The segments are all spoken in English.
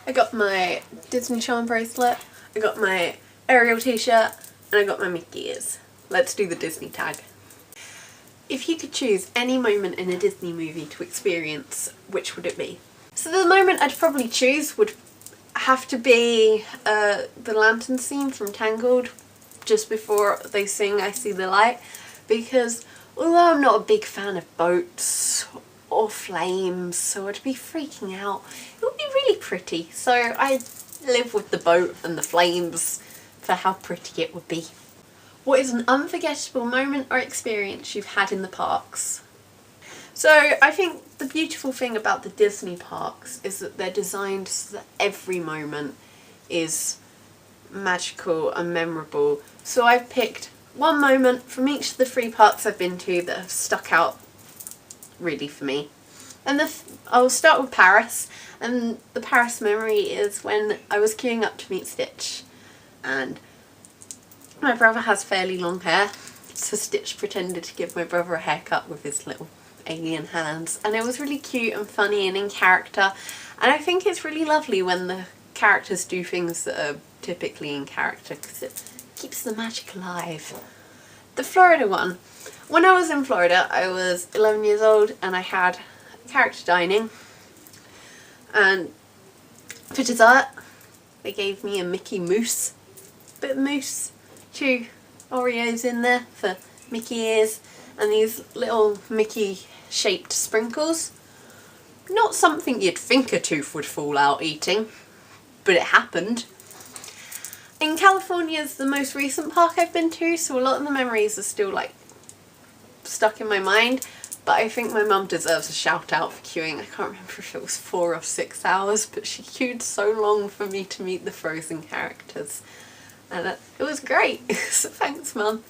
I got my Disney charm bracelet, I got my Ariel t-shirt, and I got my Mickey ears. Let's do the Disney tag. If you could choose any moment in a Disney movie to experience, which would it be? So the moment I'd probably choose would have to be the lantern scene from Tangled, just before they sing I See the Light, because although I'm not a big fan of boats or flames, so I'd be freaking out, it would be really pretty, so I'd live with the boat and the flames for how pretty it would be. What is an unforgettable moment or experience you've had in the parks? So I think the beautiful thing about the Disney parks is that they're designed so that every moment is magical and memorable. So I've picked one moment from each of the 3 parks I've been to that have stuck out really for me. And I'll start with Paris, and the Paris memory is when I was queuing up to meet Stitch, and my brother has fairly long hair, so Stitch pretended to give my brother a haircut with his little alien hands, and it was really cute and funny and in character, and I think it's really lovely when the characters do things that are typically in character because it keeps the magic alive. The Florida one. When I was in Florida, I was 11 years old and I had character dining, and for dessert they gave me a Mickey mousse, bit of mousse, 2 Oreos in there for Mickey ears, and these little Mickey shaped sprinkles. Not something you'd think a tooth would fall out eating, but it happened. In California is the most recent park I've been to, so a lot of the memories are still like stuck in my mind, but I think my mum deserves a shout out for queuing. I can't remember if it was 4 or 6 hours, but she queued so long for me to meet the Frozen characters, and it was great. So thanks, Mum.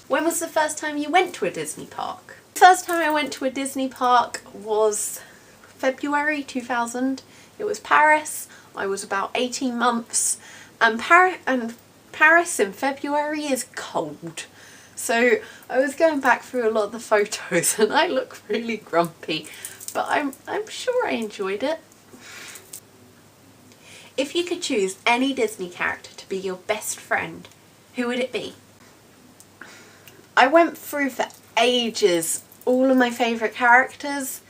When was the first time you went to a Disney park? The first time I went to a Disney park was February 2000. It was Paris. I was about 18 months, and Paris in February is cold. So I was going back through a lot of the photos and I look really grumpy, but I'm sure I enjoyed it. If you could choose any Disney character to be your best friend, who would it be? I went through for ages all of my favourite characters,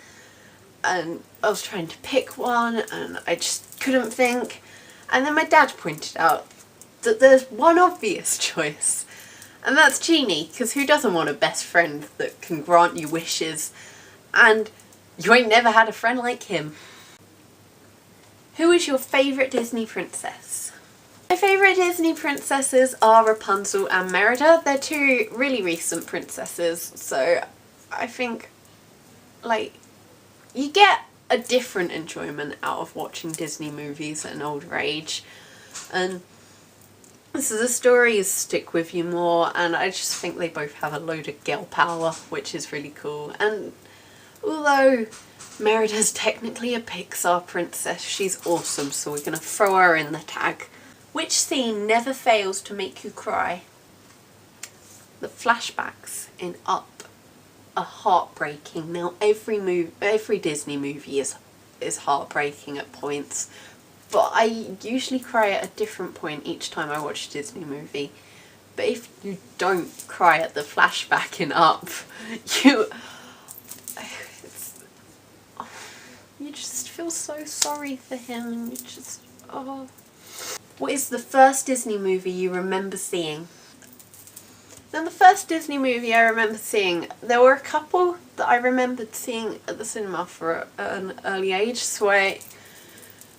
and I was trying to pick one and I just couldn't think, and then my dad pointed out that there's one obvious choice, and that's Genie, because who doesn't want a best friend that can grant you wishes, and you ain't never had a friend like him. Who is your favourite Disney princess? My favourite Disney princesses are Rapunzel and Merida. They're 2 really recent princesses, so I think like you get a different enjoyment out of watching Disney movies at an older age, and so the stories stick with you more, and I just think they both have a load of girl power, which is really cool. And although Merida's technically a Pixar princess, she's awesome, so we're going to throw her in the tag. Which scene never fails to make you cry? The flashbacks in Up are heartbreaking. Now every Disney movie is heartbreaking at points, but I usually cry at a different point each time I watch a Disney movie. But if you don't cry at the flashback in Up, you just feel so sorry for him, and you just, oh. What is the first Disney movie you remember seeing? Now, the first Disney movie I remember seeing, there were a couple that I remembered seeing at the cinema for an early age, so I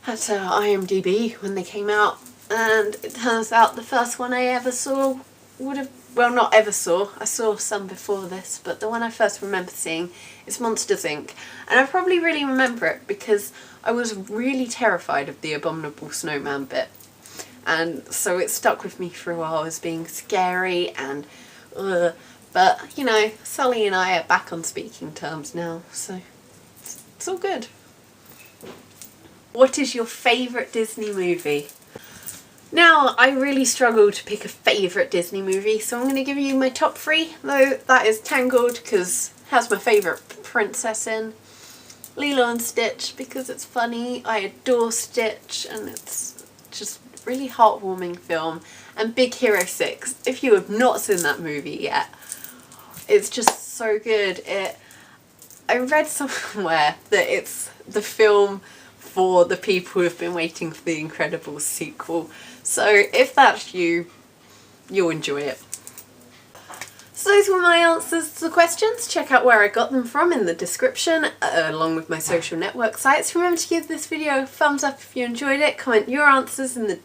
had to IMDb when they came out, and it turns out the first one I ever saw would have, well, not ever saw, I saw some before this, but the one I first remember seeing is Monsters Inc. And I probably really remember it because I was really terrified of the Abominable Snowman bit. And so it stuck with me for a while as being scary and but you know, Sully and I are back on speaking terms now, so it's all good. What is your favourite Disney movie? Now, I really struggle to pick a favourite Disney movie, so I'm going to give you my top 3, though that is Tangled because it has my favourite princess in. Lilo and Stitch because it's funny. I adore Stitch and it's just a really heartwarming film. And Big Hero 6, if you have not seen that movie yet, it's just so good. I read somewhere that it's the film for the people who have been waiting for the Incredibles sequel. So if that's you, you'll enjoy it. So those were my answers to the questions. Check out where I got them from in the description, along with my social network sites. Remember to give this video a thumbs up if you enjoyed it. Comment your answers in the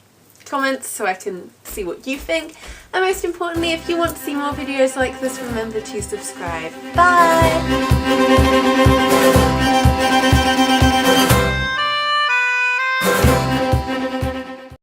comments so I can see what you think. And most importantly, if you want to see more videos like this, remember to subscribe. Bye!